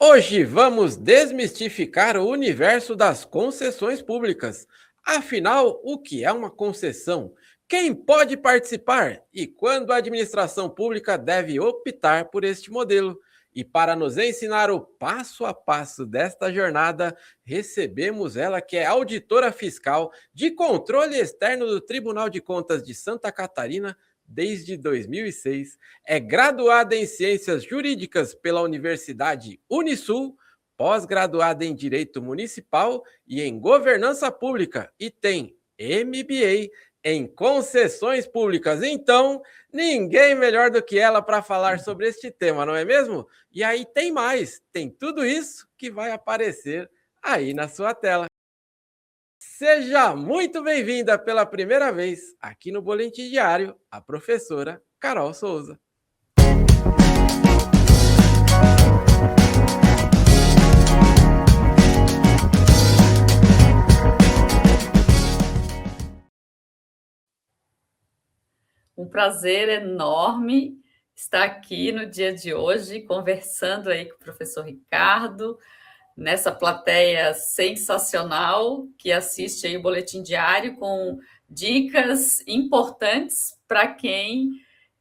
Hoje vamos desmistificar o universo das concessões públicas. Afinal, o que é uma concessão? Quem pode participar? E quando a administração pública deve optar por este modelo? E para nos ensinar o passo a passo desta jornada, recebemos ela que é auditora fiscal de controle externo do Tribunal de Contas de Santa Catarina desde 2006, é graduada em Ciências Jurídicas pela Universidade Unisul, pós-graduada em Direito Municipal e em Governança Pública e tem MBA em Concessões Públicas. Então, ninguém melhor do que ela para falar sobre este tema, não é mesmo? E aí tem mais, tem tudo isso que vai aparecer aí na sua tela. Seja muito bem-vinda pela primeira vez aqui no Boletim Diário, a professora Carol Souza. Um prazer enorme estar aqui no dia de hoje, conversando aí com o professor Ricardo, nessa plateia sensacional que assiste aí o Boletim Diário com dicas importantes para quem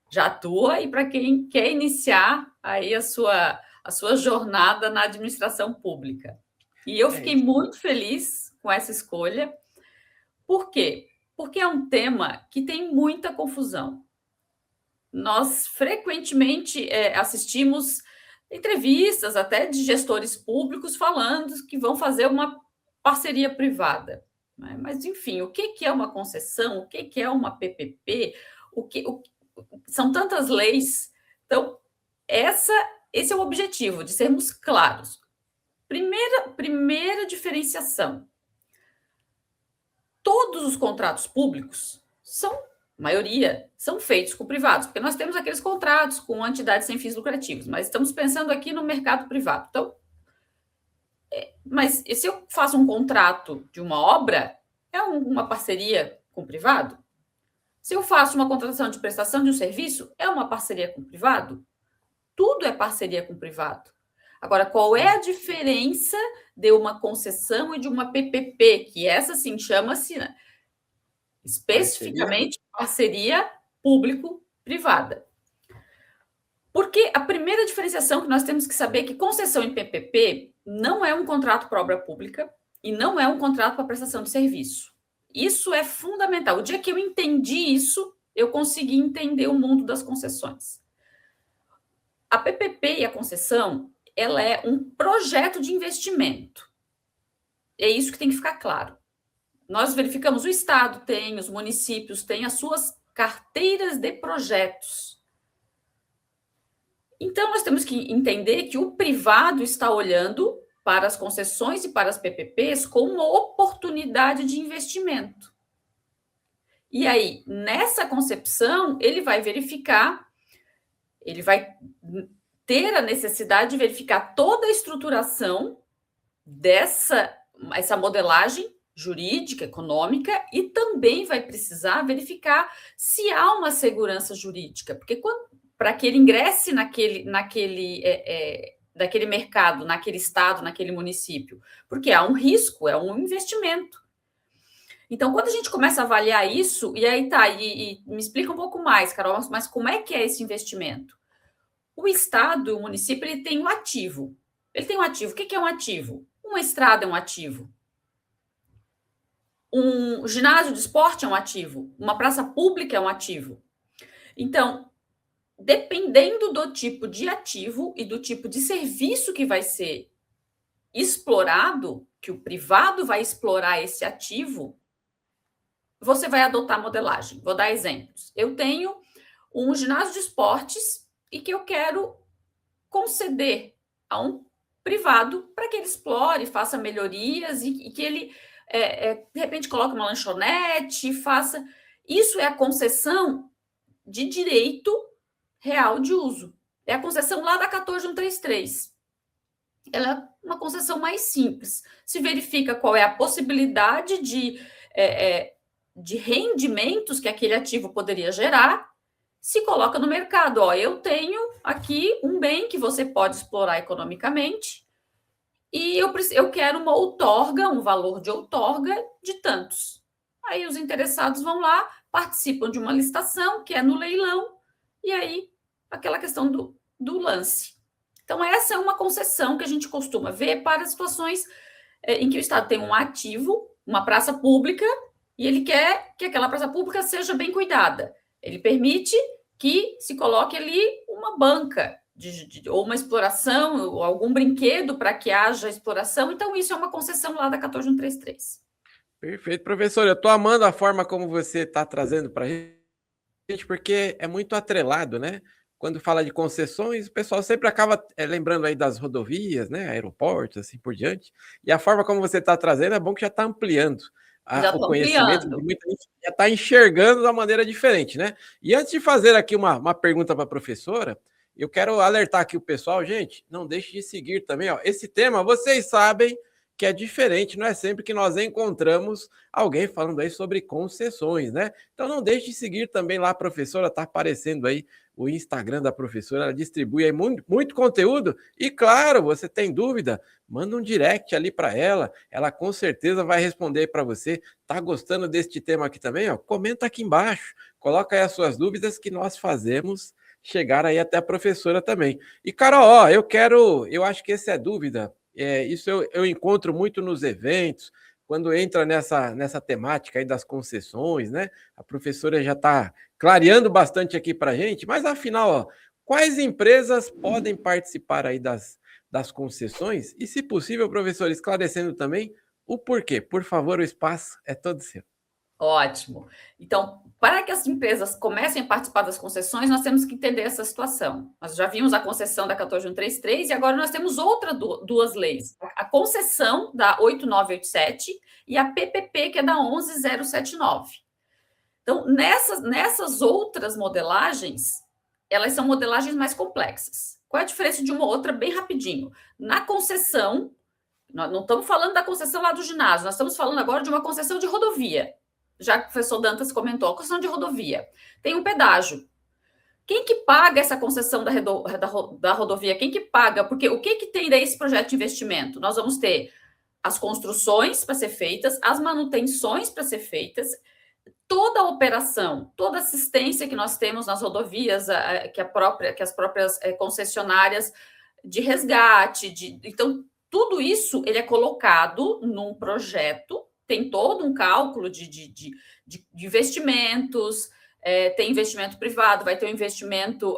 já atua e para quem quer iniciar aí a sua jornada na administração pública. E eu fiquei muito feliz com essa escolha. Por quê? Porque é um tema que tem muita confusão. Nós frequentemente assistimos entrevistas até de gestores públicos falando que vão fazer uma parceria privada. Né? Mas, enfim, o que é uma concessão? O que é uma PPP? São tantas leis. Então, esse é o objetivo, de sermos claros. Primeira diferenciação. Todos os contratos públicos maioria, são feitos com privados, porque nós temos aqueles contratos com entidades sem fins lucrativos, mas estamos pensando aqui no mercado privado. Então, mas se eu faço um contrato de uma obra, é uma parceria com o privado? Se eu faço uma contratação de prestação de um serviço, é uma parceria com o privado? Tudo é parceria com o privado. Agora, qual é a diferença de uma concessão e de uma PPP? Que essa, sim, chama-se, né, especificamente parceria público-privada. Porque a primeira diferenciação que nós temos que saber é que concessão em PPP não é um contrato para obra pública e não é um contrato para prestação de serviço. Isso é fundamental. O dia que eu entendi isso, eu consegui entender o mundo das concessões. A PPP e a concessão, ela é um projeto de investimento. É isso que tem que ficar claro. Nós verificamos, o Estado tem, os municípios têm as suas carteiras de projetos. Então, nós temos que entender que o privado está olhando para as concessões e para as PPPs como uma oportunidade de investimento. E aí, nessa concepção, ele vai verificar, ele vai ter a necessidade de verificar toda a estruturação essa modelagem jurídica, econômica, e também vai precisar verificar se há uma segurança jurídica, porque para que ele ingresse naquele mercado, naquele estado, naquele município, porque há um risco, é um investimento. Então, quando a gente começa a avaliar isso, e aí tá, e me explica um pouco mais, Carol, mas como é que é esse investimento? O estado, o município, ele tem um ativo. Ele tem um ativo. O que é um ativo? Uma estrada é um ativo. Um ginásio de esporte é um ativo, uma praça pública é um ativo. Então, dependendo do tipo de ativo e do tipo de serviço que vai ser explorado, que o privado vai explorar esse ativo, você vai adotar modelagem. Vou dar exemplos. Eu tenho um ginásio de esportes e que eu quero conceder a um privado para que ele explore, faça melhorias e que ele de repente coloca uma lanchonete, faça... Isso é a concessão de direito real de uso. É a concessão lá da 14133. Ela é uma concessão mais simples. Se verifica qual é a possibilidade de rendimentos que aquele ativo poderia gerar, se coloca no mercado. Eu tenho aqui um bem que você pode explorar economicamente, e eu quero uma outorga, um valor de outorga de tantos. Aí os interessados vão lá, participam de uma licitação, que é no leilão, e aí aquela questão do lance. Então, essa é uma concessão que a gente costuma ver para situações em que o Estado tem um ativo, uma praça pública, e ele quer que aquela praça pública seja bem cuidada. Ele permite que se coloque ali uma banca, ou uma exploração, ou algum brinquedo para que haja exploração. Então, isso é uma concessão lá da 14133. Perfeito, professor. Eu estou amando a forma como você está trazendo para a gente, porque é muito atrelado, né? Quando fala de concessões, o pessoal sempre acaba lembrando aí das rodovias, né? Aeroportos, assim por diante. E a forma como você está trazendo é bom que já está ampliando Já o estou conhecimento de ampliando. muita gente, já está enxergando de uma maneira diferente, né? E antes de fazer aqui uma pergunta para a professora, eu quero alertar aqui o pessoal, gente, não deixe de seguir também, ó. Esse tema, vocês sabem que é diferente, não é sempre que nós encontramos alguém falando aí sobre concessões, né? Então não deixe de seguir também lá a professora, tá aparecendo aí o Instagram da professora, ela distribui aí muito conteúdo e claro, você tem dúvida, manda um direct ali para ela com certeza vai responder para você. Tá gostando deste tema aqui também, ó? Comenta aqui embaixo, coloca aí as suas dúvidas que nós fazemos chegar aí até a professora também. E Carol, ó, eu acho que essa é dúvida, isso eu encontro muito nos eventos, quando entra nessa temática aí das concessões, né? A professora já está clareando bastante aqui para a gente, mas afinal, ó, quais empresas podem participar aí das concessões? E, se possível, professor, esclarecendo também o porquê. Por favor, o espaço é todo seu. Ótimo. Então, para que as empresas comecem a participar das concessões, nós temos que entender essa situação. Nós já vimos a concessão da 14133 e agora nós temos duas leis. A concessão da 8987 e a PPP, que é da 11079. Então, nessas outras modelagens, elas são modelagens mais complexas. Qual é a diferença de uma outra, bem rapidinho? Na concessão, nós não estamos falando da concessão lá do ginásio, nós estamos falando agora de uma concessão de rodovia. Já que o professor Dantas comentou, a concessão de rodovia tem um pedágio. Quem que paga essa concessão da rodovia? Quem que paga? Porque o que tem desse projeto de investimento? Nós vamos ter as construções para ser feitas, as manutenções para ser feitas, toda a operação, toda a assistência que nós temos nas rodovias, que as próprias concessionárias de resgate, então tudo isso ele é colocado num projeto, tem todo um cálculo de investimentos, tem investimento privado, vai ter um investimento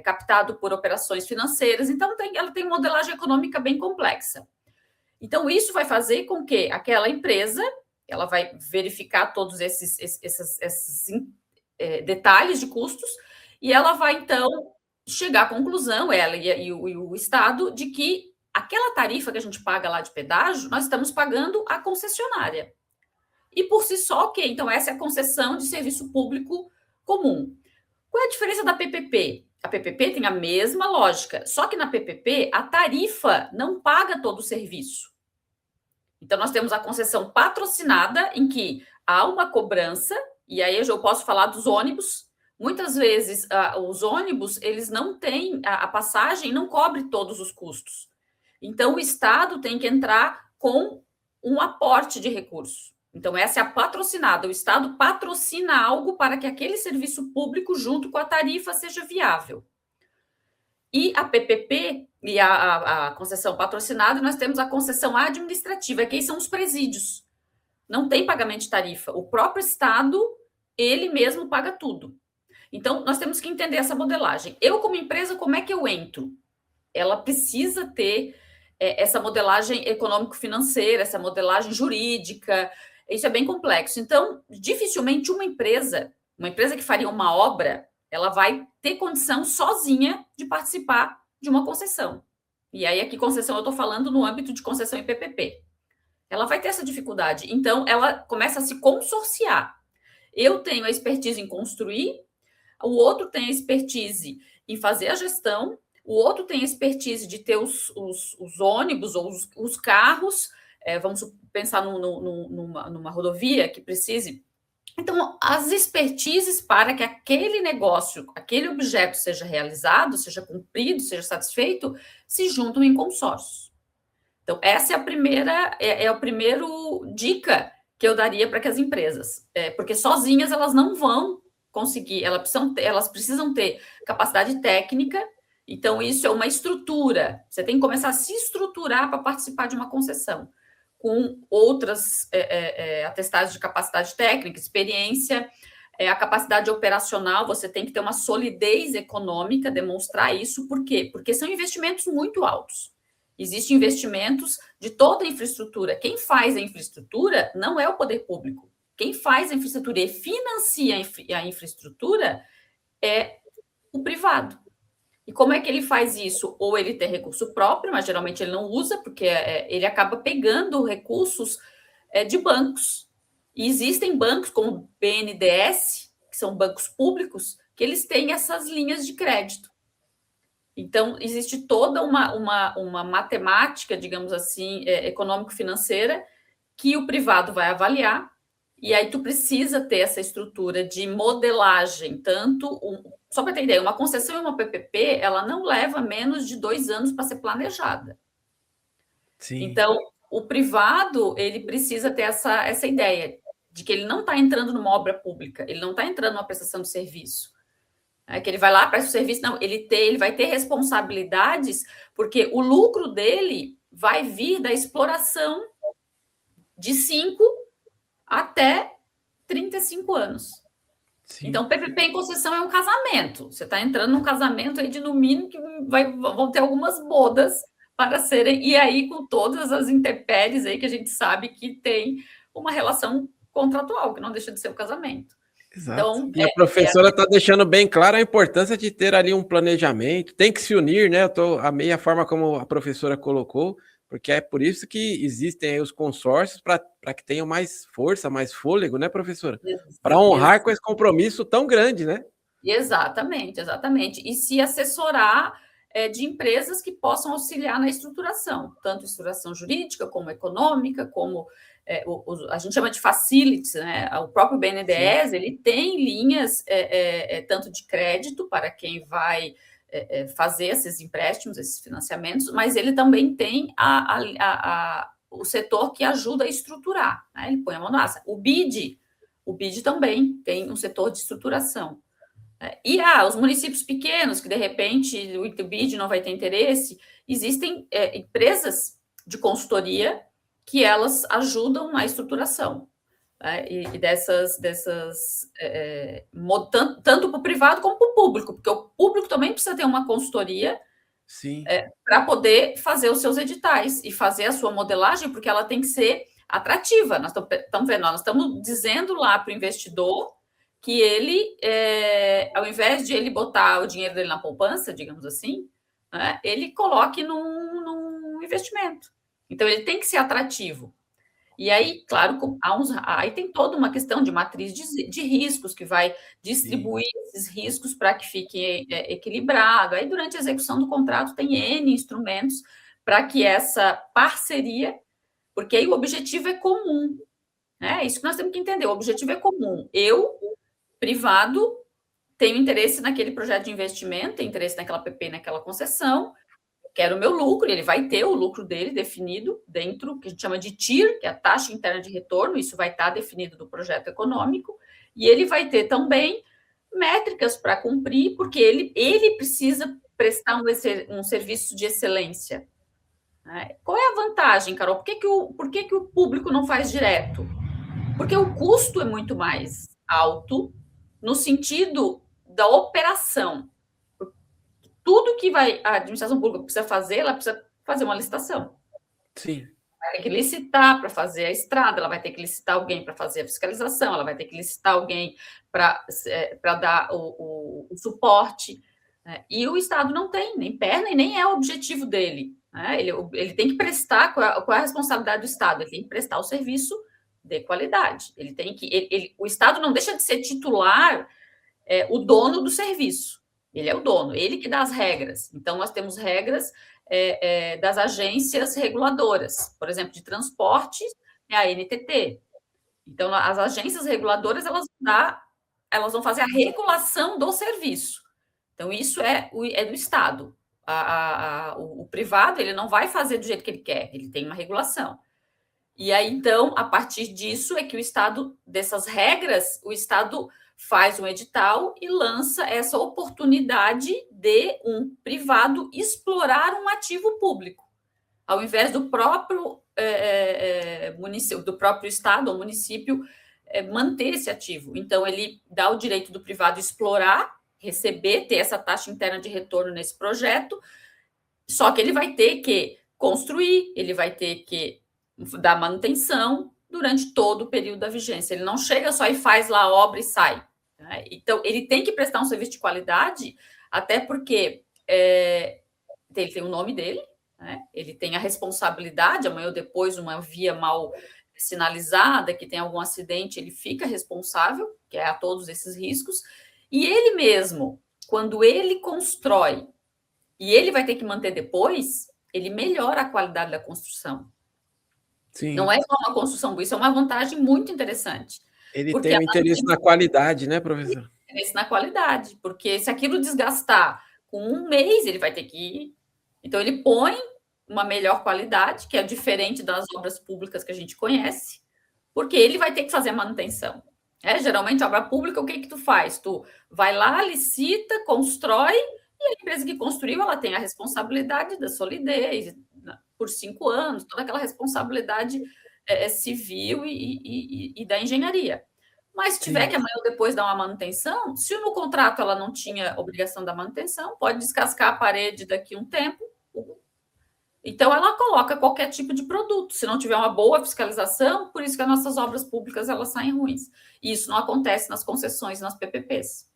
captado por operações financeiras, então ela tem modelagem econômica bem complexa. Então, isso vai fazer com que aquela empresa ela vai verificar todos esses detalhes de custos e ela vai, então, chegar à conclusão, ela e o Estado, de que aquela tarifa que a gente paga lá de pedágio, nós estamos pagando a concessionária. E por si só, ok, então essa é a concessão de serviço público comum. Qual é a diferença da PPP? A PPP tem a mesma lógica, só que na PPP a tarifa não paga todo o serviço. Então, nós temos a concessão patrocinada, em que há uma cobrança, e aí eu posso falar dos ônibus. Muitas vezes, os ônibus, eles não têm, a passagem não cobre todos os custos. Então, o Estado tem que entrar com um aporte de recursos. Então, essa é a patrocinada. O Estado patrocina algo para que aquele serviço público, junto com a tarifa, seja viável. E a PPP e a concessão patrocinada, nós temos a concessão administrativa, que são os presídios. Não tem pagamento de tarifa. O próprio Estado, ele mesmo paga tudo. Então, nós temos que entender essa modelagem. Eu, como empresa, como é que eu entro? Ela precisa ter essa modelagem econômico-financeira, essa modelagem jurídica. Isso é bem complexo. Então, dificilmente uma empresa que faria uma obra, ela vai ter condição sozinha de participar de uma concessão. E aí, aqui, concessão, eu estou falando no âmbito de concessão em PPP. Ela vai ter essa dificuldade. Então, ela começa a se consorciar. Eu tenho a expertise em construir, o outro tem a expertise em fazer a gestão, o outro tem a expertise de ter os ônibus ou os carros. Vamos pensar numa rodovia que precise Então, as expertises para que aquele negócio, aquele objeto seja realizado, seja cumprido, seja satisfeito, se juntam em consórcios. Então, essa é a primeira, é o primeiro dica que eu daria para que as empresas, porque sozinhas elas não vão conseguir, elas precisam ter capacidade técnica, então isso é uma estrutura, você tem que começar a se estruturar para participar de uma concessão, com outras atestados de capacidade técnica, experiência, a capacidade operacional, você tem que ter uma solidez econômica, demonstrar isso, por quê? Porque são investimentos muito altos. Existem investimentos de toda a infraestrutura. Quem faz a infraestrutura não é o poder público. Quem faz a infraestrutura e financia a infraestrutura é o privado. E como é que ele faz isso? Ou ele tem recurso próprio, mas geralmente ele não usa, porque ele acaba pegando recursos de bancos. E existem bancos como o BNDES, que são bancos públicos, que eles têm essas linhas de crédito. Então, existe toda uma matemática, digamos assim, econômico-financeira, que o privado vai avaliar, e aí tu precisa ter essa estrutura de modelagem, só para ter ideia, uma concessão e uma PPP, ela não leva menos de 2 anos para ser planejada. Sim. Então, o privado, ele precisa ter essa ideia de que ele não está entrando numa obra pública, ele não está entrando numa prestação de serviço, que ele vai lá, presta o serviço, não, ele vai ter responsabilidades, porque o lucro dele vai vir da exploração de 5 até 35 anos. Sim. Então, PPP em concessão é um casamento. Você está entrando num casamento aí de, no mínimo, que vão ter algumas bodas para serem, e aí com todas as intempéries aí que a gente sabe que tem uma relação contratual, que não deixa de ser o casamento. Exato. Então, e a professora está deixando bem claro a importância de ter ali um planejamento, tem que se unir, né? Amei a forma como a professora colocou, porque é por isso que existem aí os consórcios, para que tenham mais força, mais fôlego, né, professora? Para honrar com esse compromisso tão grande, né? Exatamente, exatamente. E se assessorar de empresas que possam auxiliar na estruturação, tanto estruturação jurídica, como econômica, como a gente chama de facilities, né? O próprio BNDES, ele tem linhas tanto de crédito para quem vai fazer esses empréstimos, esses financiamentos, mas ele também tem o setor que ajuda a estruturar, né? Ele põe a mão na massa. O BID também tem um setor de estruturação. E os municípios pequenos, que de repente o BID não vai ter interesse, existem empresas de consultoria que elas ajudam na estruturação, né? E tanto para o privado como para o público, porque o público também precisa ter uma consultoria para poder fazer os seus editais e fazer a sua modelagem, porque ela tem que ser atrativa. Nós estamos vendo, nós estamos dizendo lá para o investidor que ele, ao invés de ele botar o dinheiro dele na poupança, digamos assim, né, ele coloque num investimento. Então, ele tem que ser atrativo. E aí, claro, aí tem toda uma questão de matriz de riscos, que vai distribuir esses riscos para que fique equilibrado. Aí, durante a execução do contrato, tem N instrumentos para que essa parceria, porque aí o objetivo é comum, né? Isso que nós temos que entender, o objetivo é comum. Eu, privado, tenho interesse naquele projeto de investimento, tenho interesse naquela PP, naquela concessão, quero o meu lucro, e ele vai ter o lucro dele definido dentro, que a gente chama de TIR, que é a taxa interna de retorno, isso vai estar definido do projeto econômico, e ele vai ter também métricas para cumprir, porque ele precisa prestar um serviço de excelência. Qual é a vantagem, Carol? Por que o público não faz direto? Porque o custo é muito mais alto no sentido da operação. Tudo que a administração pública precisa fazer, ela precisa fazer uma licitação. Sim. Vai ter que licitar para fazer a estrada, ela vai ter que licitar alguém para fazer a fiscalização, ela vai ter que licitar alguém para dar o suporte. Né? E o Estado não tem nem perna e nem é o objetivo dele. Né? Ele tem que prestar, qual é a responsabilidade do Estado? Ele tem que prestar o serviço de qualidade. Ele tem que. O Estado não deixa de ser titular, o dono do serviço. Ele é o dono, ele que dá as regras. Então, nós temos regras das agências reguladoras, por exemplo, de transporte, é a NTT. Então, as agências reguladoras, elas vão fazer a regulação do serviço. Então, isso é do Estado. O privado, ele não vai fazer do jeito que ele quer, ele tem uma regulação. E aí, então, a partir disso é que o Estado, dessas regras, o Estado faz um edital e lança essa oportunidade de um privado explorar um ativo público, ao invés do próprio município, do próprio Estado ou município manter esse ativo. Então, ele dá o direito do privado explorar, receber, ter essa taxa interna de retorno nesse projeto, só que ele vai ter que construir, ele vai ter que dar manutenção durante todo o período da vigência. Ele não chega só e faz lá a obra e sai. Né? Então, ele tem que prestar um serviço de qualidade, até porque ele tem o nome dele, né? Ele tem a responsabilidade, amanhã ou depois, uma via mal sinalizada, que tem algum acidente, ele fica responsável, que é a todos esses riscos, e ele mesmo, quando ele constrói, e ele vai ter que manter depois, ele melhora a qualidade da construção. Sim. Não é só uma construção boa, isso é uma vantagem muito interessante. Ele tem um interesse na qualidade, né, professor? Interesse na qualidade, porque se aquilo desgastar com um mês, ele vai ter que ir. Então, ele põe uma melhor qualidade, que é diferente das obras públicas que a gente conhece, porque ele vai ter que fazer a manutenção. Geralmente, obra pública, o que tu faz? Tu vai lá, licita, constrói, e a empresa que construiu, ela tem a responsabilidade da solidez, por 5 anos, toda aquela responsabilidade civil e da engenharia. Mas se tiver que amanhã ou depois dar uma manutenção, se no contrato ela não tinha obrigação da manutenção, pode descascar a parede daqui a um tempo. Então, ela coloca qualquer tipo de produto. Se não tiver uma boa fiscalização, por isso que as nossas obras públicas elas saem ruins. E isso não acontece nas concessões, nas PPPs.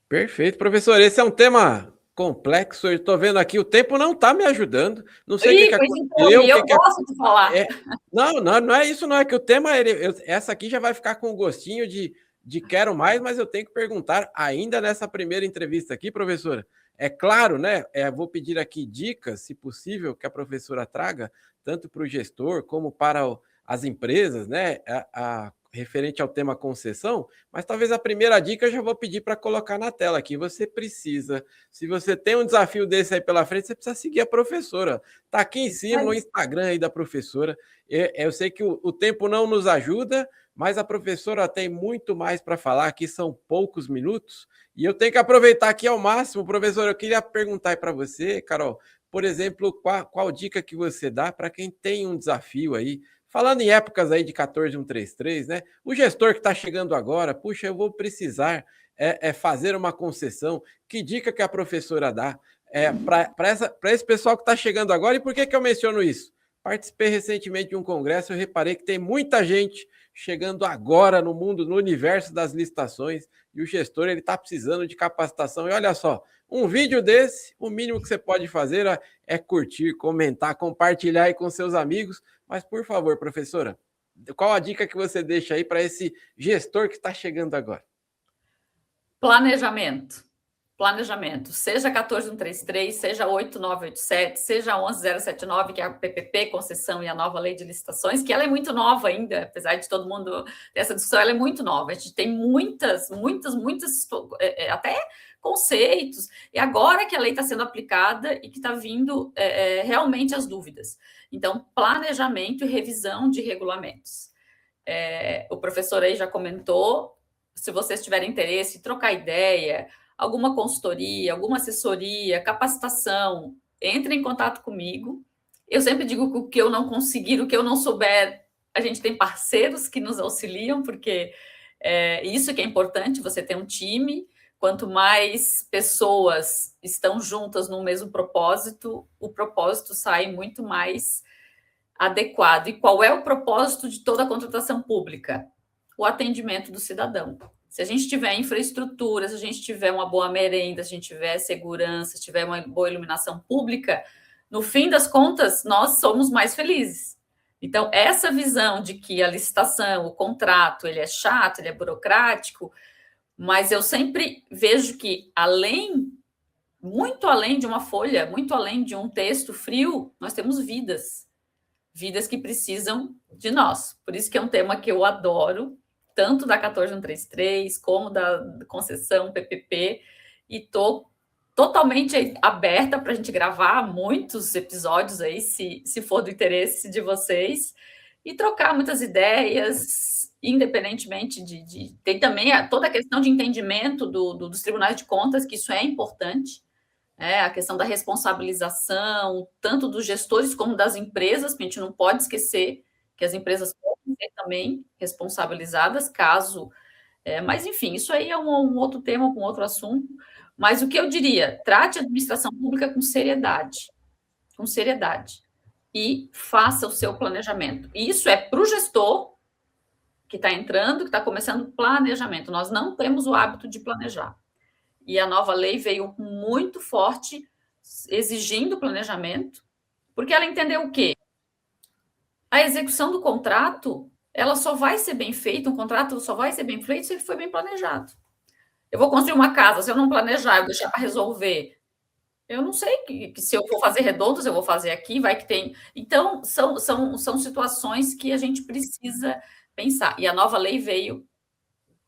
Perfeito, professor. Esse é um tema complexo. Eu estou vendo aqui, o tempo não está me ajudando. Não sei o que aconteceu. Eu gosto de falar. Não é isso, não. É que o tema, essa aqui já vai ficar com o gostinho de quero mais, mas eu tenho que perguntar ainda nessa primeira entrevista aqui, professora. É claro, né? Vou pedir aqui dicas, se possível, que a professora traga, tanto para o gestor como para as empresas, né? Referente ao tema concessão, mas talvez a primeira dica eu já vou pedir para colocar na tela aqui. Você precisa, se você tem um desafio desse aí pela frente, você precisa seguir a professora. Está aqui em cima no Instagram aí da professora. Eu sei que o tempo não nos ajuda, mas a professora tem muito mais para falar, aqui são poucos minutos, e eu tenho que aproveitar aqui ao máximo. Professora, eu queria perguntar para você, Carol, por exemplo, qual dica que você dá para quem tem um desafio aí, falando em épocas aí de 14133, né? O gestor que está chegando agora, puxa, eu vou precisar fazer uma concessão. Que dica que a professora dá para esse pessoal que está chegando agora? E por que eu menciono isso? Participei recentemente de um congresso, eu reparei que tem muita gente chegando agora no mundo, no universo das licitações, e o gestor ele está precisando de capacitação. E olha só, um vídeo desse, o mínimo que você pode fazer é curtir, comentar, compartilhar aí com seus amigos. Mas, por favor, professora, qual a dica que você deixa aí para esse gestor que está chegando agora? Planejamento. Seja 14133, seja 8987, seja 11079, que é a PPP, concessão e a nova lei de licitações, que ela é muito nova ainda, apesar de todo mundo ter essa discussão, ela é muito nova. A gente tem muitas, até conceitos, e agora que a lei está sendo aplicada e que está vindo realmente as dúvidas. Então, planejamento e revisão de regulamentos. O professor aí já comentou, se vocês tiverem interesse, trocar ideia, alguma consultoria, alguma assessoria, capacitação, entre em contato comigo. Eu sempre digo que o que eu não conseguir, o que eu não souber, a gente tem parceiros que nos auxiliam, porque isso que é importante, você ter um time. Quanto mais pessoas estão juntas no mesmo propósito, o propósito sai muito mais adequado. E qual é o propósito de toda a contratação pública? O atendimento do cidadão. Se a gente tiver infraestrutura, se a gente tiver uma boa merenda, se a gente tiver segurança, se tiver uma boa iluminação pública, no fim das contas, nós somos mais felizes. Então, essa visão de que a licitação, o contrato, ele é chato, ele é burocrático, mas eu sempre vejo que muito além de uma folha, muito além de um texto frio, nós temos vidas. vidas que precisam de nós. Por isso que é um tema que eu adoro, tanto da 14133 como da concessão PPP, e estou totalmente aberta para a gente gravar muitos episódios aí, se for do interesse de vocês, e trocar muitas ideias, independentemente tem também toda a questão de entendimento dos tribunais de contas, que isso é importante, a questão da responsabilização, tanto dos gestores como das empresas, que a gente não pode esquecer que as empresas podem ser também responsabilizadas, caso... mas, enfim, isso aí é um outro tema, um outro assunto. Mas o que eu diria, trate a administração pública com seriedade, e faça o seu planejamento. E isso é para o gestor que está entrando, que está começando planejamento. Nós não temos o hábito de planejar. E a nova lei veio muito forte, exigindo planejamento, porque ela entendeu o quê? A execução do contrato, ela só vai ser bem feita, um contrato só vai ser bem feito se ele for bem planejado. Eu vou construir uma casa, se eu não planejar, eu deixar para resolver, eu não sei que se eu for fazer redondos, eu vou fazer aqui, vai que tem... Então, são situações que a gente precisa pensar. E a nova lei veio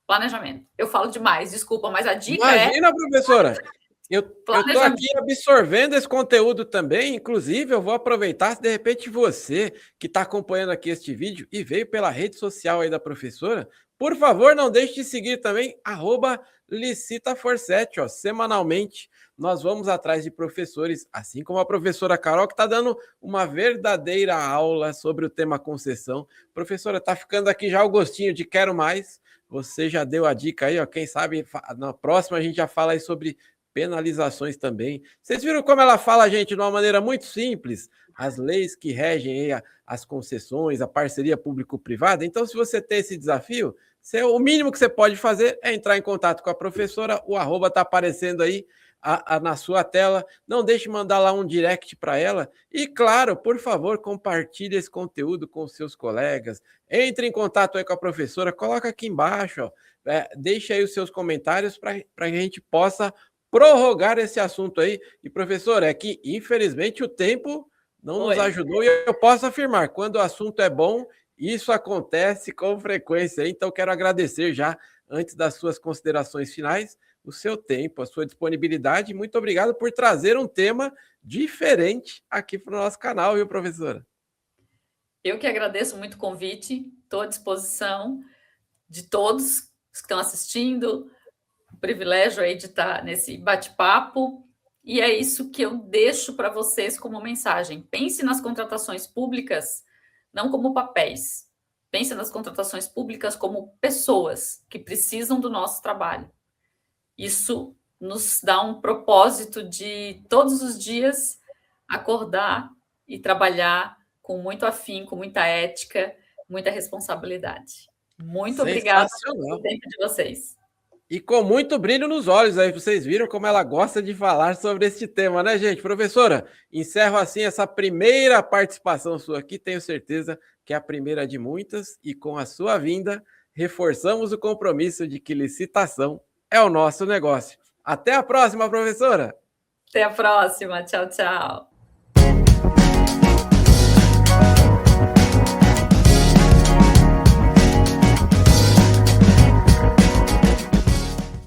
planejamento. Eu falo demais, desculpa, mas a dica Imagina, professora! Eu estou aqui absorvendo esse conteúdo também, inclusive eu vou aproveitar se de repente você que está acompanhando aqui este vídeo e veio pela rede social aí da professora, por favor não deixe de seguir também, @licitaforset, semanalmente nós vamos atrás de professores, assim como a professora Carol, que está dando uma verdadeira aula sobre o tema concessão. Professora, está ficando aqui já o gostinho de quero mais, você já deu a dica aí, quem sabe na próxima a gente já fala aí sobre penalizações também. Vocês viram como ela fala, gente, de uma maneira muito simples, as leis que regem as concessões, a parceria público-privada. Então, se você tem esse desafio, o mínimo que você pode fazer é entrar em contato com a professora, o @ está aparecendo aí na sua tela. Não deixe de mandar lá um direct para ela. E, claro, por favor, compartilhe esse conteúdo com os seus colegas. Entre em contato aí com a professora, coloca aqui embaixo, deixe aí os seus comentários para que a gente possa prorrogar esse assunto aí. E, professor, é que, infelizmente, o tempo não nos ajudou e eu posso afirmar, quando o assunto é bom, isso acontece com frequência. Então, quero agradecer já, antes das suas considerações finais, o seu tempo, a sua disponibilidade. Muito obrigado por trazer um tema diferente aqui para o nosso canal, viu, professora? Eu que agradeço muito o convite, estou à disposição de todos que estão assistindo, o privilégio aí de estar nesse bate-papo, e é isso que eu deixo para vocês como mensagem. Pense nas contratações públicas não como papéis, pense nas contratações públicas como pessoas que precisam do nosso trabalho. Isso nos dá um propósito de todos os dias acordar e trabalhar com muito afinco, com muita ética, muita responsabilidade. Muito obrigada pelo tempo de vocês. E com muito brilho nos olhos aí, vocês viram como ela gosta de falar sobre este tema, né, gente? Professora, encerro assim essa primeira participação sua aqui, tenho certeza que é a primeira de muitas, e com a sua vinda, reforçamos o compromisso de que licitação é o nosso negócio. Até a próxima, professora! Até a próxima, tchau, tchau!